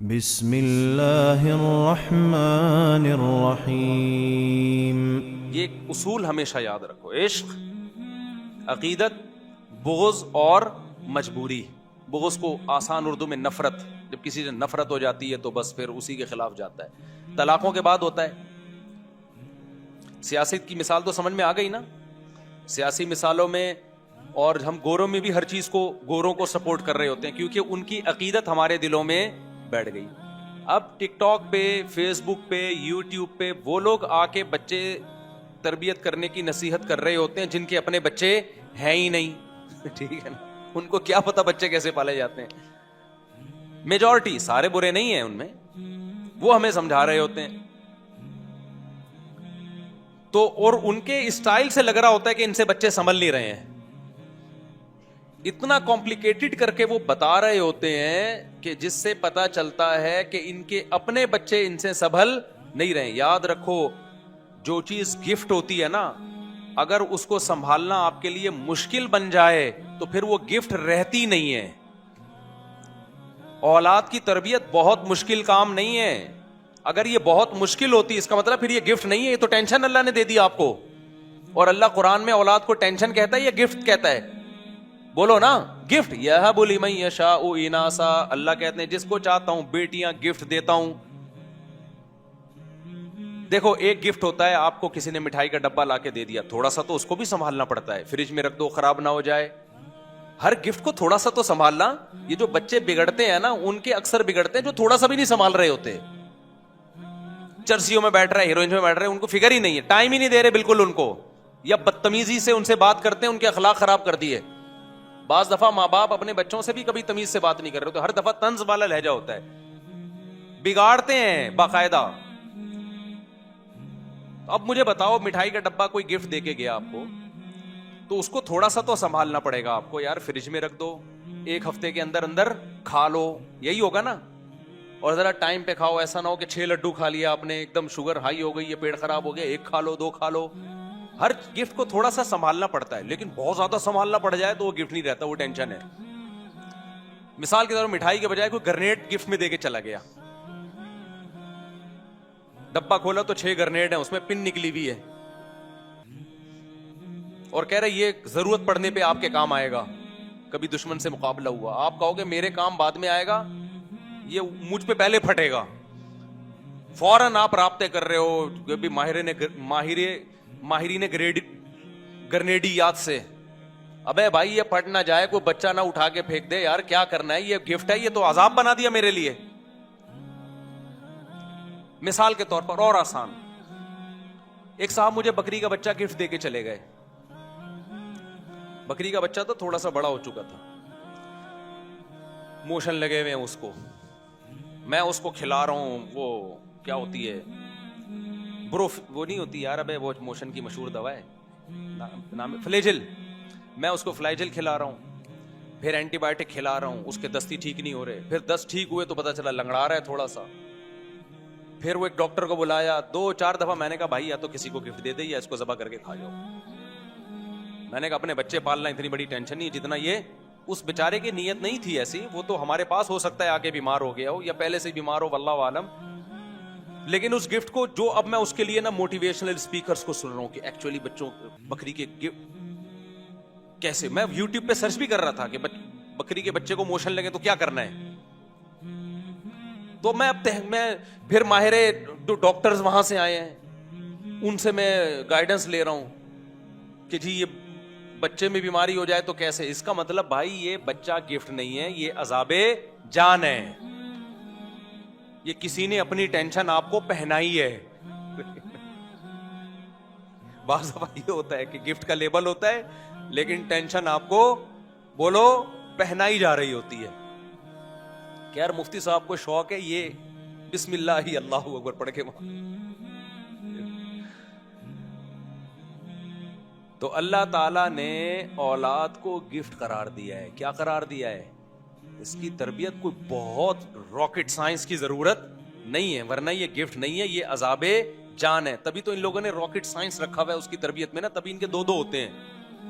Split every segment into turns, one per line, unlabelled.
بسم اللہ الرحمن الرحیم۔
یہ ایک اصول ہمیشہ یاد رکھو، عشق، عقیدت، بغض اور مجبوری۔ بغض کو آسان اردو میں نفرت، جب کسی سے نفرت ہو جاتی ہے تو بس پھر اسی کے خلاف جاتا ہے۔ طلاقوں کے بعد ہوتا ہے۔ سیاست کی مثال تو سمجھ میں آ گئی نا، سیاسی مثالوں میں، اور ہم گوروں میں بھی ہر چیز کو، گوروں کو سپورٹ کر رہے ہوتے ہیں کیونکہ ان کی عقیدت ہمارے دلوں میں بیٹھ گئی۔ اب ٹک ٹاک پہ، فیس بک پہ، یوٹیوب پہ وہ لوگ آ کے بچے تربیت کرنے کی نصیحت کر رہے ہوتے ہیں جن کے اپنے بچے ہیں ہی نہیں، ٹھیک ہے نا، ان کو کیا پتا بچے کیسے پالے جاتے ہیں۔ میجورٹی، سارے برے نہیں ہیں ان میں، وہ ہمیں سمجھا رہے ہوتے ہیں تو، اور ان کے اسٹائل سے لگ رہا ہوتا ہے کہ ان سے بچے سنبھل نہیں رہے ہیں، اتنا کمپلیکیٹڈ کر کے وہ بتا رہے ہوتے ہیں کہ جس سے پتا چلتا ہے کہ ان کے اپنے بچے ان سے سنبھل نہیں رہے۔ یاد رکھو، جو چیز گفٹ ہوتی ہے نا، اگر اس کو سنبھالنا آپ کے لیے مشکل بن جائے تو پھر وہ گفٹ رہتی نہیں ہے۔ اولاد کی تربیت بہت مشکل کام نہیں ہے، اگر یہ بہت مشکل ہوتی اس کا مطلب پھر یہ گفٹ نہیں ہے، یہ تو ٹینشن اللہ نے دے دی آپ کو۔ اور اللہ قرآن میں اولاد کو ٹینشن کہتا ہے یا گفٹ کہتا ہے؟ بولو نا، گفٹ۔ یہب لمن یشاء اناسا، اللہ کہتے ہیں جس کو چاہتا ہوں بیٹیاں گفٹ دیتا ہوں۔ دیکھو، ایک گفٹ ہوتا ہے آپ کو کسی نے مٹھائی کا ڈبہ لا کے دے دیا، تھوڑا سا تو اس کو بھی سنبھالنا پڑتا ہے، فریج میں رکھ دو خراب نہ ہو جائے۔ ہر گفٹ کو تھوڑا سا تو سنبھالنا۔ یہ جو بچے بگڑتے ہیں نا، ان کے اکثر بگڑتے ہیں جو تھوڑا سا بھی نہیں سنبھال رہے ہوتے۔ چرسیوں میں بیٹھ رہے، ہیروئنز میں بیٹھ رہے، ان کو فکر ہی نہیں ہے، ٹائم ہی نہیں دے رہے بالکل ان کو، یا بدتمیزی سے ان سے بات کرتے ہیں، ان کے اخلاق خراب کر دیے۔ بعض دفعہ ماں باپ اپنے بچوں سے بھی کبھی تمیز سے بات نہیں کر رہے ہوتے، ہر دفعہ طنز والا لہجہ ہوتا ہے، بگاڑتے ہیں باقاعدہ۔ اب مجھے بتاؤ، مٹھائی کا ڈبہ کوئی گفٹ دے کے گیا آپ کو تو اس کو تھوڑا سا تو سنبھالنا پڑے گا آپ کو، یار فریج میں رکھ دو، ایک ہفتے کے اندر اندر کھا لو، یہی ہوگا نا۔ اور ذرا ٹائم پہ کھاؤ، ایسا نہ ہو کہ 6 لڈو کھا لیا آپ نے، ایک دم شوگر ہائی ہو گئی ہے، پیٹ خراب ہو گیا، ایک کھا لو، 2 کھا لو۔ ہر گفٹ کو تھوڑا سا سنبھالنا پڑتا ہے، لیکن بہت زیادہ سنبھالنا پڑ جائے تو وہ گفٹ نہیں رہتا، وہ ٹینشن ہے۔ مثال کے طور پر مٹھائی کے بجائے کوئی گرنیٹ گفٹ میں دے کے چلا گیا، ڈبہ کھولا تو 6 گرنیٹ ہیں، اس میں پن نکلی ہوئی ہے، اور کہہ رہے یہ ضرورت پڑنے پہ آپ کے کام آئے گا، کبھی دشمن سے مقابلہ ہوا، آپ کہو گے میرے کام بعد میں آئے گا، یہ مجھ پہ پہلے پھٹے گا، فوراً آپ رابطے کر رہے ہو کبھی ماہرین گرنیڈیات سے۔ ابے بھائی یہ پھٹ نہ جائے، کوئی بچہ نہ اٹھا کے پھینک دے، یار کیا کرنا ہے، یہ گفٹ ہے، یہ تو عذاب بنا دیا میرے لیے۔ مثال کے طور پر اور آسان، ایک صاحب مجھے بکری کا بچہ گفٹ دے کے چلے گئے۔ بکری کا بچہ تو تھوڑا سا بڑا ہو چکا تھا، موشن لگے ہوئے ہیں اس کو، میں اس کو کھلا رہا ہوں، وہ کیا ہوتی ہے، وہ نہیں ہوتی یار، ابے وہ موشن کی مشہور دوا ہے، نام فلیجل، میں اس کو فلیجل کھلا رہا ہوں، پھر اینٹی بایوٹک کھلا رہا ہوں، اس کے دستی ٹھیک نہیں ہو رہے، پھر 10 ٹھیک ہوئے تو پتا چلا لنگڑا رہا ہے تھوڑا سا، پھر وہ ایک ڈاکٹر کو بلایا، 2-4 دفعہ میں نے کہا بھائی یا تو کسی کو گفٹ دے دے یا اس کو ذبح کر کے کھا جاؤ۔ میں نے کہا اپنے بچے پالنا اتنی بڑی ٹینشن نہیں جتنا یہ، اس بیچارے کی نیت نہیں تھی ایسی، وہ تو ہمارے پاس ہو سکتا ہے آگے بیمار ہو گیا ہو یا پہلے سے بیمار ہو، واللہ عالم، لیکن اس گفٹ کو جو اب میں اس کے لیے نا موٹیویشنل اسپیکرز کو سن رہا ہوں کہ ایکچولی بچوں بکری کے کیسے، میں یوٹیوب پہ سرچ بھی کر رہا تھا کہ بکری کے بچے کو موشن لگے تو کیا کرنا ہے، تو میں پھر ماہر ڈاکٹرز وہاں سے آئے ہیں، ان سے میں گائیڈنس لے رہا ہوں کہ جی یہ بچے میں بیماری ہو جائے تو کیسے، اس کا مطلب بھائی یہ بچہ گفٹ نہیں ہے، یہ عذاب جان ہے، یہ کسی نے اپنی ٹینشن آپ کو پہنائی ہے۔ بعض دفعہ یہ ہوتا ہے کہ گفٹ کا لیبل ہوتا ہے لیکن ٹینشن آپ کو بولو پہنائی جا رہی ہوتی ہے کہ یار مفتی صاحب کو شوق ہے یہ بسم اللہ ہی اللہ اکبر پڑھ کے، تو اللہ تعالیٰ نے اولاد کو گفٹ قرار دیا ہے۔ کیا قرار دیا ہے؟ اس کی تربیت کوئی بہت راکٹ سائنس کی ضرورت نہیں ہے، ورنہ یہ گفٹ نہیں ہے، یہ عذاب جان ہے۔ تبھی تو ان لوگوں نے راکٹ سائنس رکھا ہوا ہے اس کی تربیت میں نا، تبھی ان کے 2 ہوتے ہیں،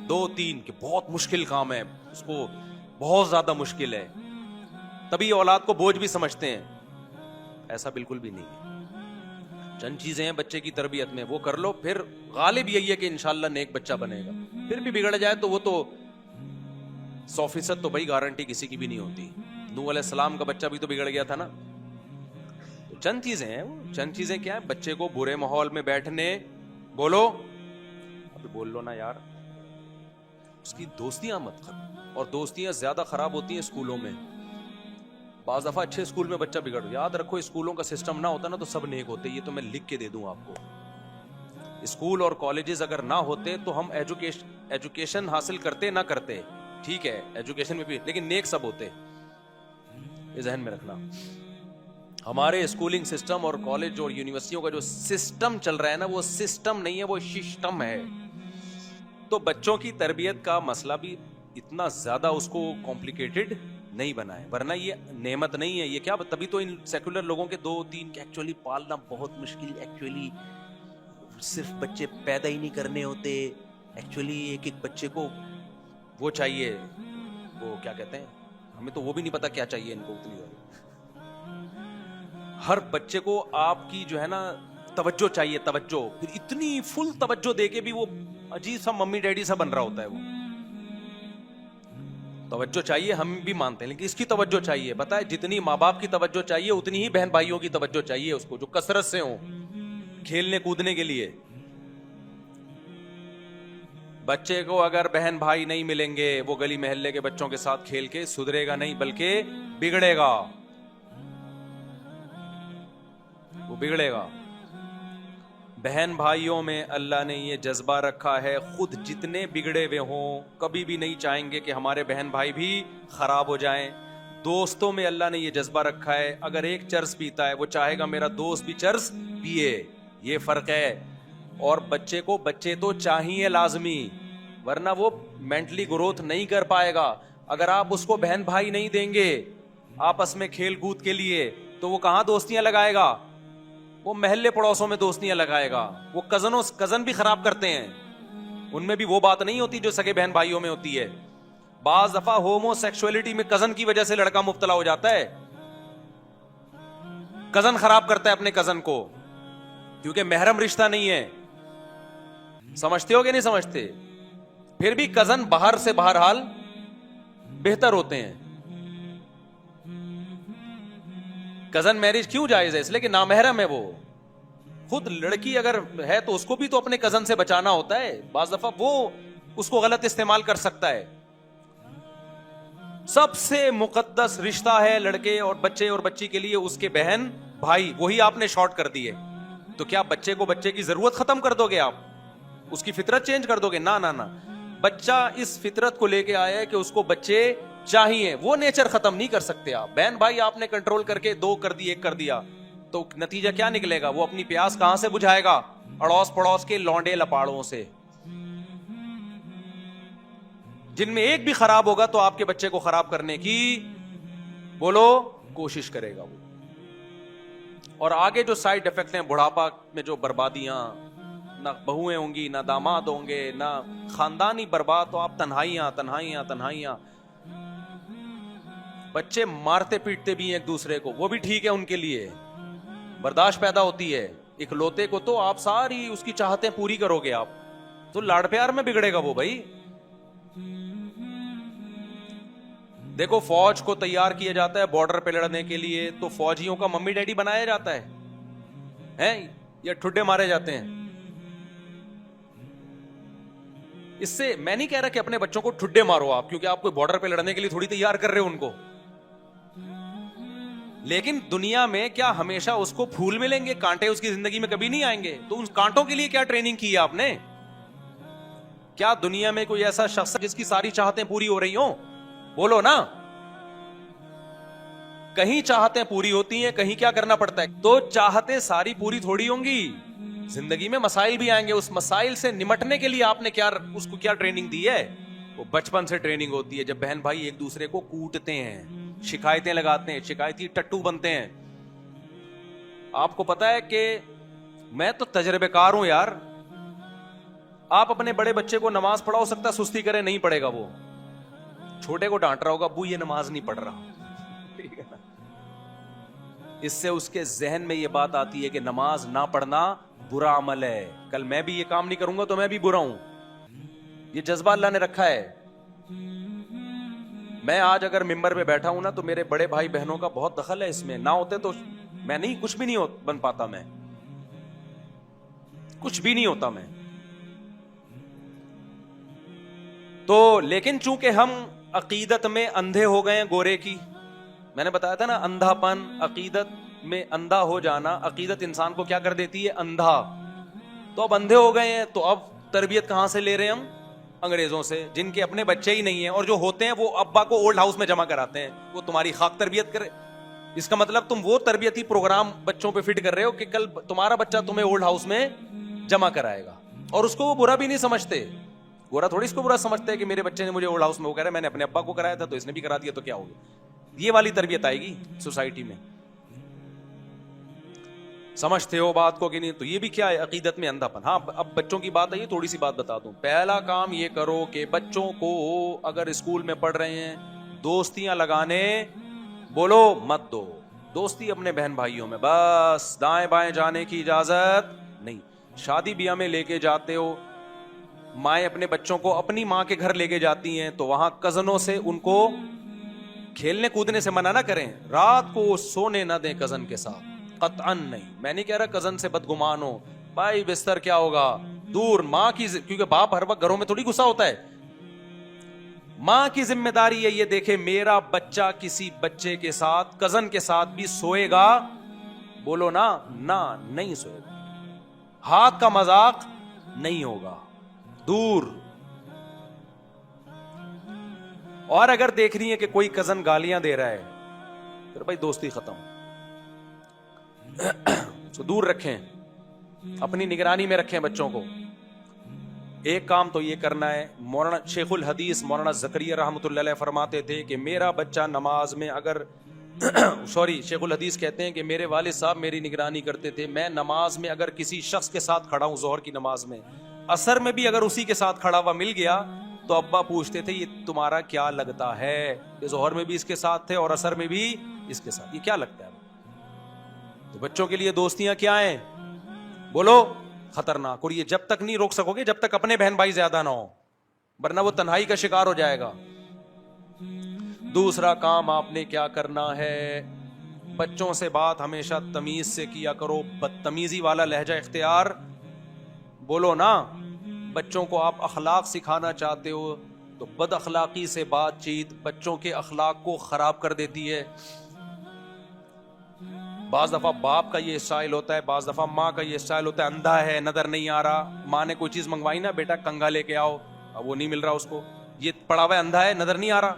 2-3 کہ بہت مشکل کام ہے، اس کو بہت زیادہ مشکل ہے، تبھی اولاد کو بوجھ بھی سمجھتے ہیں۔ ایسا بالکل بھی نہیں ہے. چند چیزیں ہیں بچے کی تربیت میں, وہ کر لو, پھر غالب یہی ہے کہ انشاءاللہ نیک بچہ بنے گا. پھر بھی بگڑ جائے تو وہ تو 100% تو بھائی گارنٹی کسی کی بھی نہیں ہوتی. نوح علیہ السلام کا بچہ بھی تو بگڑ گیا تھا نا. تو چند چیزیں ہیں, وہ چند چیزیں کیا ہیں, بچے کو برے ماحول میں بیٹھنے, بولو ابھی بول لو نا یار, اس کی دوستیاں مت کر. اور دوستیاں زیادہ خراب ہوتی ہیں اسکولوں میں. بعض دفعہ اچھے اسکول میں بچہ بگڑ, یاد رکھو اسکولوں کا سسٹم نہ ہوتا نا تو سب نیک ہوتے. یہ تو میں لکھ کے دے دوں آپ کو. اسکول اور کالجز اگر نہ ہوتے تو ہم ایجوکیشن حاصل کرتے نہ کرتے, ٹھیک ہے ایجوکیشن میں بھی, لیکن نیک سب ہوتے. یہ ذہن میں رکھنا. ہمارے اسکولنگ سسٹم اور کالج اور یونیورسٹیوں کا جو سسٹم چل رہا ہے نا, وہ سسٹم نہیں ہے, وہ سسٹم ہے. تو بچوں کی تربیت کا مسئلہ بھی اتنا زیادہ اس کو کمپلیکیٹڈ نہیں بنائے, ورنہ یہ نعمت نہیں ہے. یہ کیا, تبھی تو ان سیکولر لوگوں کے 2-3 ایکچولی پالنا بہت مشکل, ایکچولی صرف بچے پیدا ہی نہیں کرنے ہوتے, ایکچولی ایک بچے کو وہ چاہیے, وہ کیا کہتے ہیں, ہمیں تو وہ بھی نہیں پتا کیا چاہیے ان کو. اتنی ہر بچے کو آپ کی جو ہے نا توجہ چاہیے, توجہ, پھر اتنی فل توجہ دے کے بھی وہ عجیب سا ممی ڈیڈی سا بن رہا ہوتا ہے. وہ توجہ چاہیے, ہم بھی مانتے ہیں, لیکن اس کی توجہ چاہیے, پتہ ہے جتنی ماں باپ کی توجہ چاہیے اتنی ہی بہن بھائیوں کی توجہ چاہیے اس کو, جو کثرت سے ہوں کھیلنے کودنے کے لیے. بچے کو اگر بہن بھائی نہیں ملیں گے, وہ گلی محلے کے بچوں کے ساتھ کھیل کے سدھرے گا نہیں, بلکہ بگڑے گا, وہ بگڑے گا. بہن بھائیوں میں اللہ نے یہ جذبہ رکھا ہے, خود جتنے بگڑے ہوئے ہوں کبھی بھی نہیں چاہیں گے کہ ہمارے بہن بھائی بھی خراب ہو جائیں. دوستوں میں اللہ نے یہ جذبہ رکھا ہے, اگر ایک چرس پیتا ہے وہ چاہے گا میرا دوست بھی چرس پیے. یہ فرق ہے. اور بچے کو بچے تو چاہیے لازمی, ورنہ وہ مینٹلی گروتھ نہیں کر پائے گا. اگر آپ اس کو بہن بھائی نہیں دیں گے آپس میں کھیل کود کے لیے, تو وہ کہاں دوستیاں لگائے گا؟ وہ محلے پڑوسوں میں دوستیاں لگائے گا. وہ کزن بھی خراب کرتے ہیں, ان میں بھی وہ بات نہیں ہوتی جو سگے بہن بھائیوں میں ہوتی ہے. بعض دفعہ ہومو سیکسولیٹی میں کزن کی وجہ سے لڑکا مبتلا ہو جاتا ہے. کزن خراب کرتا ہے اپنے کزن کو, کیونکہ محرم رشتہ نہیں ہے. سمجھتے ہو کہ نہیں سمجھتے؟ پھر بھی کزن باہر سے بہرحال بہتر ہوتے ہیں. کزن میرج کیوں جائز ہے؟ اس لیے کہ نامحرم ہے وہ. خود لڑکی اگر ہے تو اس کو بھی تو اپنے کزن سے بچانا ہوتا ہے. بعض دفعہ وہ اس کو غلط استعمال کر سکتا ہے. سب سے مقدس رشتہ ہے لڑکے اور بچے اور بچی کے لیے اس کے بہن بھائی, وہی آپ نے شارٹ کر دیے. تو کیا بچے کو بچے کی ضرورت ختم کر دو گے آپ؟ اس کی فطرت چینج کر دو گے؟ نہ نہ نہ. بچہ اس فطرت کو لے کے آیا ہے کہ اس کو بچے چاہیے, وہ نیچر ختم نہیں کر سکتے آپ. بہن بھائی آپ نے کنٹرول کر کے 2 کر دی, 1 کر دیا, تو نتیجہ کیا نکلے گا؟ وہ اپنی پیاس کہاں سے بجھائے گا؟ اڑوس پڑوس کے لونڈے لپاڑوں سے. جن میں ایک بھی خراب ہوگا تو آپ کے بچے کو خراب کرنے کی بولو کوشش کرے گا وہ. اور آگے جو سائیڈ افیکٹ ہیں بڑھاپا میں, جو بربادیاں, نہ بہویں ہوں گی, نہ داماد ہوں گے, نہ خاندانی برباد, تو آپ تنہائیاں تنہائیاں تنہائیاں. بچے مارتے پیٹتے بھی ہیں ایک دوسرے کو, وہ بھی ٹھیک ہے ان کے لیے, برداشت پیدا ہوتی ہے. اکلوتے کو تو آپ ساری اس کی چاہتیں پوری کرو گے آپ, تو لاڑ پیار میں بگڑے گا وہ. بھائی دیکھو, فوج کو تیار کیا جاتا ہے بارڈر پہ لڑنے کے لیے, تو فوجیوں کا ممی ڈیڈی بنایا جاتا ہے یا ٹھڈے مارے جاتے ہیں؟ اس سے میں نہیں کہہ رہا کہ اپنے بچوں کو ٹھڈے مارو آپ, کیونکہ آپ کوئی بارڈر پہ لڑنے کے لیے تھوڑی تیار کر رہے ہو ان کو. لیکن دنیا میں کیا ہمیشہ اس کو پھول ملیں گے؟ کانٹے اس کی زندگی میں کبھی نہیں آئیں گے. تو ان کانٹوں کے لیے کیا ٹریننگ کی ہے آپ نے؟ کیا دنیا میں کوئی ایسا شخص جس کی ساری چاہتیں پوری ہو رہی ہوں؟ بولو نا. کہیں چاہتیں پوری ہوتی ہیں, کہیں کیا کرنا پڑتا ہے. تو چاہتیں ساری پوری تھوڑی ہوں گی, زندگی میں مسائل بھی آئیں گے. اس مسائل سے نمٹنے کے لیے آپ نے کیا اس کو کیا ٹریننگ دی ہے؟ وہ بچپن سے ٹریننگ ہوتی ہے. جب بہن بھائی ایک دوسرے کو کوٹتے ہیں, شکایتیں لگاتے ہیں, شکایتی ٹٹو بنتے ہیں. آپ کو پتا ہے کہ میں تو تجربے کار ہوں یار. آپ اپنے بڑے بچے کو نماز پڑھا, ہو سکتا سستی کرے, نہیں پڑھے گا. وہ چھوٹے کو ڈانٹ رہا ہوگا, ابو یہ نماز نہیں پڑھ رہا, ٹھیک ہے نا. اس سے اس کے ذہن میں یہ بات آتی ہے کہ نماز نہ پڑھنا برا عمل ہے, کل میں بھی یہ کام نہیں کروں گا تو میں بھی برا ہوں. یہ جذبہ اللہ نے رکھا ہے. میں آج اگر ممبر پہ بیٹھا ہوں نا تو میرے بڑے بھائی بہنوں کا بہت دخل ہے اس میں, نہ ہوتے تو میں نہیں, کچھ بھی نہیں بن پاتا, میں کچھ بھی نہیں ہوتا میں تو. لیکن چونکہ ہم عقیدت میں اندھے ہو گئے ہیں گورے کی, میں نے بتایا تھا نا اندھا پن, عقیدت میں اندھا ہو جانا, عقیدت انسان کو کیا کر دیتی ہے, اندھا. تو اب اندھے ہو گئے ہیں تو اب تربیت کہاں سے لے رہے ہیں ہم, انگریزوں سے, جن کے اپنے بچے ہی نہیں ہیں, اور جو ہوتے ہیں وہ ابا کو اولڈ ہاؤس میں جمع کراتے ہیں, وہ تمہاری خاک تربیت کرے. اس کا مطلب تم وہ تربیتی پروگرام بچوں پہ فٹ کر رہے ہو کہ کل تمہارا بچہ تمہیں اولڈ ہاؤس میں جمع کرائے گا, اور اس کو وہ برا بھی نہیں سمجھتے. گورا تھوڑی اس کو برا سمجھتا ہے کہ میرے بچے نے مجھے اولڈ ہاؤس میں, وہ کہہ رہا ہے میں نے اپنے ابا کو کرایا تھا تو اس نے بھی کرا دیا تو کیا ہوگا. یہ والی تربیت آئے گی سوسائٹی میں. سمجھتے ہو بات کو کہ نہیں؟ تو یہ بھی کیا ہے, عقیدت میں اندھا پن. ہاں اب بچوں کی بات ہے, یہ تھوڑی سی بات بتا دوں. پہلا کام یہ کرو کہ بچوں کو اگر اسکول میں پڑھ رہے ہیں دوستیاں لگانے بولو مت دو. دوستی اپنے بہن بھائیوں میں بس, دائیں بائیں جانے کی اجازت نہیں. شادی بیاہ میں لے کے جاتے ہو, مائیں اپنے بچوں کو اپنی ماں کے گھر لے کے جاتی ہیں تو وہاں کزنوں سے ان کو کھیلنے کودنے سے منع نہ کریں. رات کو سونے نہ دیں کزن کے ساتھ, قطعاً نہیں. میں نہیں کہہ رہا کزن سے بدگمان ہو, بھائی بستر کیا ہوگا دور. ماں کی, کیونکہ باپ ہر وقت گھروں میں تھوڑی غصہ ہوتا ہے. ماں کی ذمہ داری ہے یہ دیکھے میرا بچہ کسی بچے کے ساتھ, کزن کے ساتھ بھی سوئے گا, بولو نا, نہ نہیں سوئے گا. ہاتھ کا مذاق نہیں ہوگا, دور. اور اگر دیکھ رہی ہے کہ کوئی کزن گالیاں دے رہا ہے پھر بھائی دوستی ختم, تو دور رکھیں, اپنی نگرانی میں رکھیں بچوں کو. ایک کام تو یہ کرنا ہے. مولانا شیخ الحدیث مولانا زکریا رحمۃ اللہ علیہ فرماتے تھے کہ میرا بچہ نماز میں اگر شیخ الحدیث کہتے ہیں کہ میرے والد صاحب میری نگرانی کرتے تھے, میں نماز میں اگر کسی شخص کے ساتھ کھڑا ہوں, ظہر کی نماز میں, عصر میں بھی اگر اسی کے ساتھ کھڑا ہوا مل گیا تو ابا پوچھتے تھے یہ تمہارا کیا لگتا ہے, کہ ظہر میں بھی اس کے ساتھ تھے اور عصر میں بھی اس کے ساتھ, یہ کیا لگتا ہے. تو بچوں کے لیے دوستیاں کیا ہیں, بولو خطرناک. اور یہ جب تک نہیں روک سکو گے جب تک اپنے بہن بھائی زیادہ نہ ہو, ورنہ وہ تنہائی کا شکار ہو جائے گا. دوسرا کام آپ نے کیا کرنا ہے, بچوں سے بات ہمیشہ تمیز سے کیا کرو. بدتمیزی والا لہجہ اختیار, بولو نا. بچوں کو آپ اخلاق سکھانا چاہتے ہو تو بد اخلاقی سے بات چیت بچوں کے اخلاق کو خراب کر دیتی ہے. بعض دفعہ باپ کا یہ اسٹائل ہوتا ہے, بعض دفعہ ماں کا یہ اسٹائل ہوتا ہے, اندھا ہے نظر نہیں آ رہا. ماں نے کوئی چیز منگوائی نا, بیٹا کنگھا لے کے آؤ, اب وہ نہیں مل رہا اس کو, یہ پڑا ہوا ہے اندھا ہے نظر نہیں آ رہا.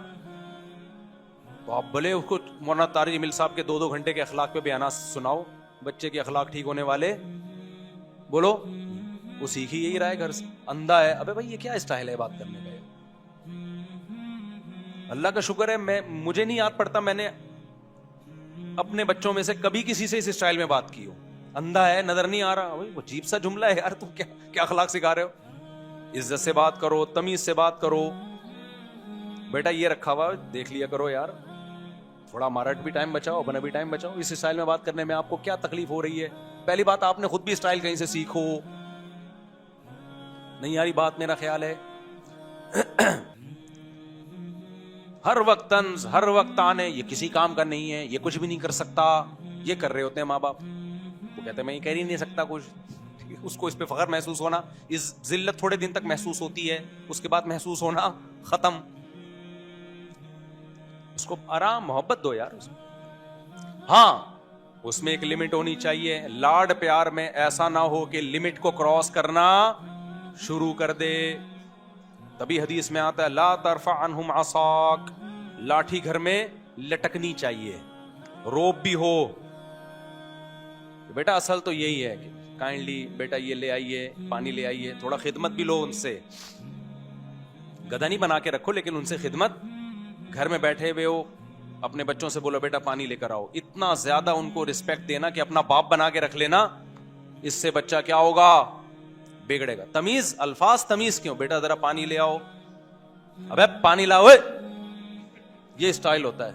تو آپ بھلے اس کو مولانا طارق جمیل صاحب کے 2 گھنٹے کے اخلاق پہ بیانات سناؤ, بچے کے اخلاق ٹھیک ہونے والے, بولو وہ سیکھ ہی یہی رہا ہے گھر سے. اندھا ہے, ابے بھائی یہ کیا اسٹائل ہے بات کرنے کا. اللہ کا شکر ہے مجھے نہیں یاد پڑتا میں نے اپنے بچوں میں سے کبھی کسی سے اس اسٹائل میں بات کی ہو. اندھا ہے نظر نہیں آ رہا, وہ عجیب سا جملہ ہے یار, تم کیا اخلاق سکھا رہے ہو. عزت سے بات کرو, تمیز سے بات کرو. بیٹا یہ رکھا ہوا دیکھ لیا کرو یار, تھوڑا ہمارا بھی ٹائم بچاؤ, اپنا بھی ٹائم بچاؤ. اس اسٹائل میں بات کرنے میں آپ کو کیا تکلیف ہو رہی ہے. پہلی بات آپ نے خود بھی اسٹائل کہیں سے سیکھو, نہیں یاری بات میرا خیال ہے. ہر وقت طنز, ہر وقت تانے, یہ کسی کام کا نہیں ہے, یہ کچھ بھی نہیں کر سکتا, یہ کر رہے ہوتے ہیں ماں باپ. وہ کہتے ہیں میں یہ کہہ ہی نہیں سکتا کچھ. اس کو اس پہ فخر محسوس ہونا, اس ذلت تھوڑے دن تک محسوس ہوتی ہے, اس کے بعد محسوس ہونا ختم. اس کو آرام محبت دو یار. ہاں اس میں ایک لمٹ ہونی چاہیے. لاڈ پیار میں ایسا نہ ہو کہ لمٹ کو کراس کرنا شروع کر دے. تبھی حدیث میں آتا ہے لا ترفع عنہم عصاک, لاٹھی گھر میں لٹکنی چاہیے, روب بھی ہو. بیٹا اصل تو یہی ہے کہ کائنڈلی بیٹا یہ لے آئیے, پانی لے آئیے, تھوڑا خدمت بھی لو ان سے. گدھا نہیں بنا کے رکھو لیکن ان سے خدمت. گھر میں بیٹھے ہوئے ہو, اپنے بچوں سے بولو بیٹا پانی لے کر آؤ. اتنا زیادہ ان کو رسپیکٹ دینا کہ اپنا باپ بنا کے رکھ لینا. اس سے بچہ کیا ہوگا, بگڑے گا. تمیز, الفاظ تمیز کیوں, بیٹا ذرا پانی لے آؤ, ابے پانی لاؤ, یہ اسٹائل ہوتا ہے.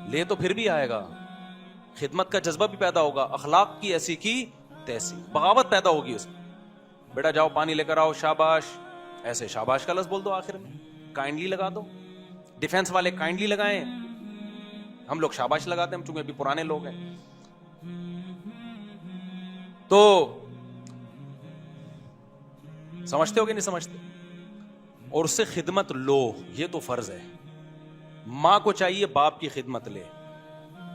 لے تو پھر بھی آئے گا, خدمت کا جذبہ بھی پیدا ہوگا, اخلاق کی ایسی کی تیسی, بغاوت پیدا ہوگی اس میں. بیٹا جاؤ پانی لے کر آؤ, شاباش, ایسے شاباش کا لفظ بول دو آخر میں, کائنڈلی لگا دو. ڈیفنس والے کائنڈلی لگائیں, ہم لوگ شاباش لگاتے ہیں, ہم چونکہ ابھی پرانے لوگ ہیں. تو سمجھتے ہو کہ نہیں سمجھتے؟ اور اس سے خدمت لو, یہ تو فرض ہے. ماں کو چاہیے باپ کی خدمت لے,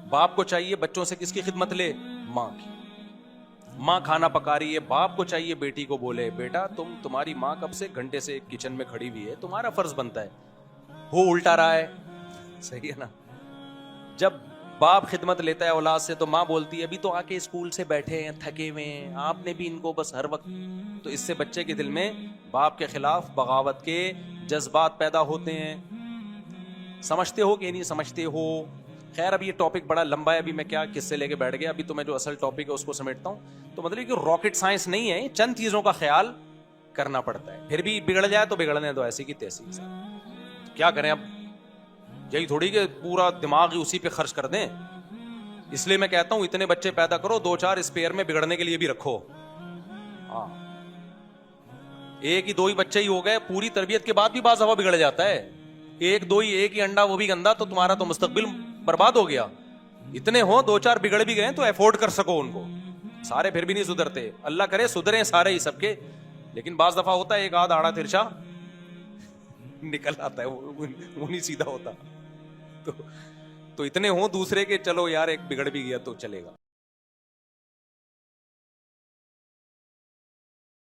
باپ کو چاہیے بچوں سے کس کی خدمت لے؟ ماں کی. ماں کھانا پکا رہی ہے, باپ کو چاہیے بیٹی کو بولے بیٹا تمہاری ماں کب سے گھنٹے سے کچن میں کھڑی ہوئی ہے, تمہارا فرض بنتا ہے. ہو الٹا رہا ہے, صحیح ہے نا. جب باپ خدمت لیتا ہے اولاد سے تو ماں بولتی ہے ابھی تو آ کے اسکول سے بیٹھے ہیں, تھکے ہوئے ہیں, آپ نے بھی ان کو بس ہر وقت. تو اس سے بچے کے دل میں باپ کے خلاف بغاوت کے جذبات پیدا ہوتے ہیں. سمجھتے ہو کہ نہیں سمجھتے ہو؟ خیر اب یہ ٹاپک بڑا لمبا ہے, ابھی میں کیا کس سے لے کے بیٹھ گیا. ابھی تو میں جو اصل ٹاپک ہے اس کو سمیٹتا ہوں. تو مطلب کہ راکٹ سائنس نہیں ہے, چند چیزوں کا خیال کرنا پڑتا ہے. پھر بھی بگڑ جائے تو بگڑنے دو, ایسی کی تیسی. کیا کریں اب, یہی تھوڑی کہ پورا دماغ ہی اسی پہ خرچ کر دیں. اس لیے میں کہتا ہوں اتنے بچے پیدا کرو, 2-4 اسپیئر میں بگڑنے کے لیے بھی رکھو. ہاں, ایک ہی 2 ہی بچے ہی ہو گئے, پوری تربیت کے بعد بھی بعض دفعہ بگڑ جاتا ہے. 1-2 ہی, ایک ہی انڈا وہ بھی گندا, تو تمہارا تو مستقبل برباد ہو گیا. اتنے ہو 2-4 بگڑ بھی گئے تو افورڈ کر سکو ان کو. سارے پھر بھی نہیں سدھرتے, اللہ کرے سدھریں سارے ہی سب کے, لیکن بعض دفعہ ہوتا ہے ایک آدھ آڑا ترچا نکل آتا ہے, وہ نہیں سیدھا ہوتا. تو اتنے ہوں دوسرے کے, چلو یار ایک بگڑ بھی گیا تو چلے گا.